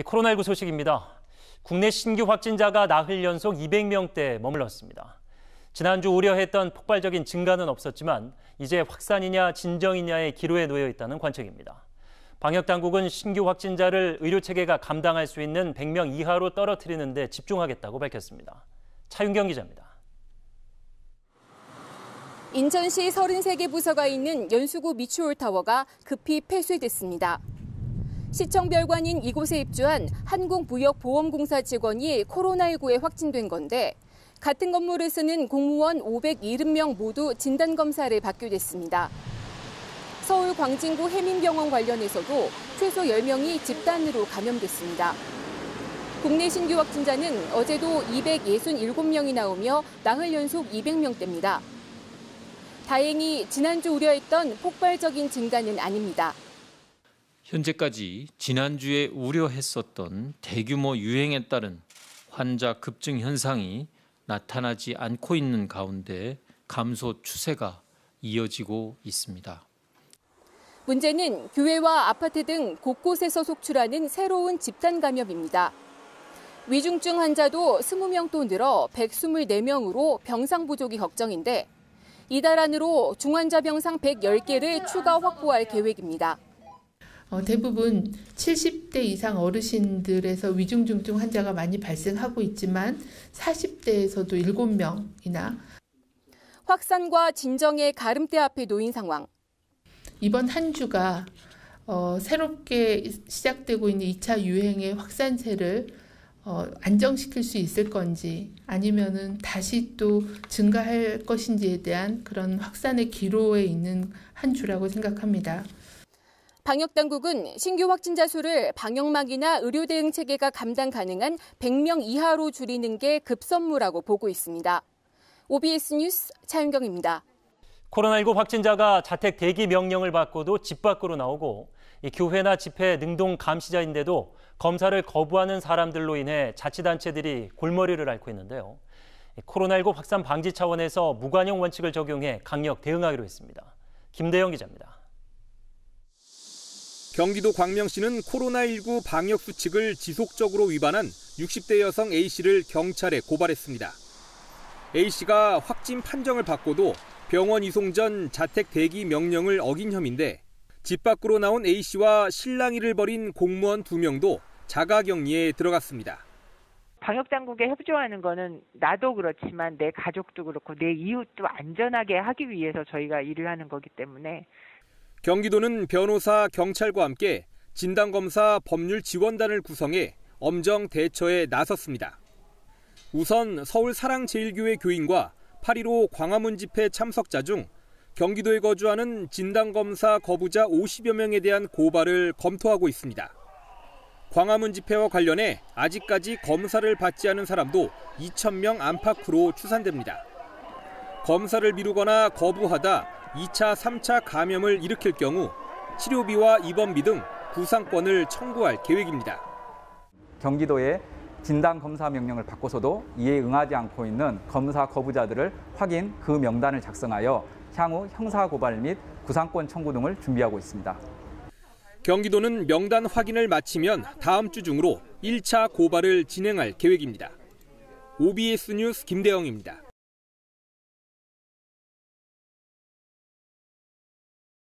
코로나19 소식입니다. 국내 신규 확진자가 나흘 연속 200명대에 머물렀습니다. 지난주 우려했던 폭발적인 증가는 없었지만 이제 확산이냐 진정이냐의 기로에 놓여 있다는 관측입니다. 방역당국은 신규 확진자를 의료체계가 감당할 수 있는 100명 이하로 떨어뜨리는 데 집중하겠다고 밝혔습니다. 차윤경 기자입니다. 인천시 33개 부서가 있는 연수구 미추홀타워가 급히 폐쇄됐습니다. 시청 별관인 이곳에 입주한 한국무역보험공사 직원이 코로나19에 확진된 건데 같은 건물을 쓰는 공무원 570명 모두 진단검사를 받게 됐습니다. 서울 광진구 해민병원 관련해서도 최소 10명이 집단으로 감염됐습니다. 국내 신규 확진자는 어제도 267명이 나오며 나흘 연속 200명대입니다. 다행히 지난주 우려했던 폭발적인 증가는 아닙니다. 현재까지 지난주에 우려했었던 대규모 유행에 따른 환자 급증 현상이 나타나지 않고 있는 가운데 감소 추세가 이어지고 있습니다. 문제는 교회와 아파트 등 곳곳에서 속출하는 새로운 집단 감염입니다. 위중증 환자도 20명 또 늘어 124명으로 병상 부족이 걱정인데 이달 안으로 중환자 병상 110개를 추가 확보할 계획입니다. 대부분 70대 이상 어르신들에서 위중증증 환자가 많이 발생하고 있지만 40대에서도 7명이나 확산과 진정의 가름대 앞에 놓인 상황. 이번 한 주가 새롭게 시작되고 있는 2차 유행의 확산세를 안정시킬 수 있을 건지 아니면은 다시 또 증가할 것인지에 대한 그런 확산의 기로에 있는 한 주라고 생각합니다. 방역당국은 신규 확진자 수를 방역망이나 의료 대응 체계가 감당 가능한 100명 이하로 줄이는 게 급선무라고 보고 있습니다. OBS 뉴스 차윤경입니다. 코로나19 확진자가 자택 대기 명령을 받고도 집 밖으로 나오고 교회나 집회 능동 감시자인데도 검사를 거부하는 사람들로 인해 자치단체들이 골머리를 앓고 있는데요. 코로나19 확산 방지 차원에서 무관용 원칙을 적용해 강력 대응하기로 했습니다. 김대영 기자입니다. 경기도 광명시는 코로나19 방역 수칙을 지속적으로 위반한 60대 여성 A씨를 경찰에 고발했습니다. A씨가 확진 판정을 받고도 병원 이송 전 자택 대기 명령을 어긴 혐의인데 집 밖으로 나온 A씨와 실랑이를 벌인 공무원 2명도 자가격리에 들어갔습니다. 방역당국에 협조하는 거는 나도 그렇지만 내 가족도 그렇고 내 이웃도 안전하게 하기 위해서 저희가 일을 하는 거기 때문에 경기도는 변호사, 경찰과 함께 진단검사 법률지원단을 구성해 엄정 대처에 나섰습니다. 우선 서울 사랑제일교회 교인과 8.15 광화문 집회 참석자 중 경기도에 거주하는 진단검사 거부자 50여 명에 대한 고발을 검토하고 있습니다. 광화문 집회와 관련해 아직까지 검사를 받지 않은 사람도 2,000명 안팎으로 추산됩니다. 검사를 미루거나 거부하다 2차, 3차 감염을 일으킬 경우 치료비와 입원비 등 부상권을 청구할 계획입니다. 경기도에 진단검사 명령을 받고서도 이에 응하지 않고 있는 검사 거부자들을 확인 그 명단을 작성하여 향후 형사고발 및 구상권 청구 등을 준비하고 있습니다. 경기도는 명단 확인을 마치면 다음 주 중으로 1차 고발을 진행할 계획입니다. OBS 뉴스 김대영입니다.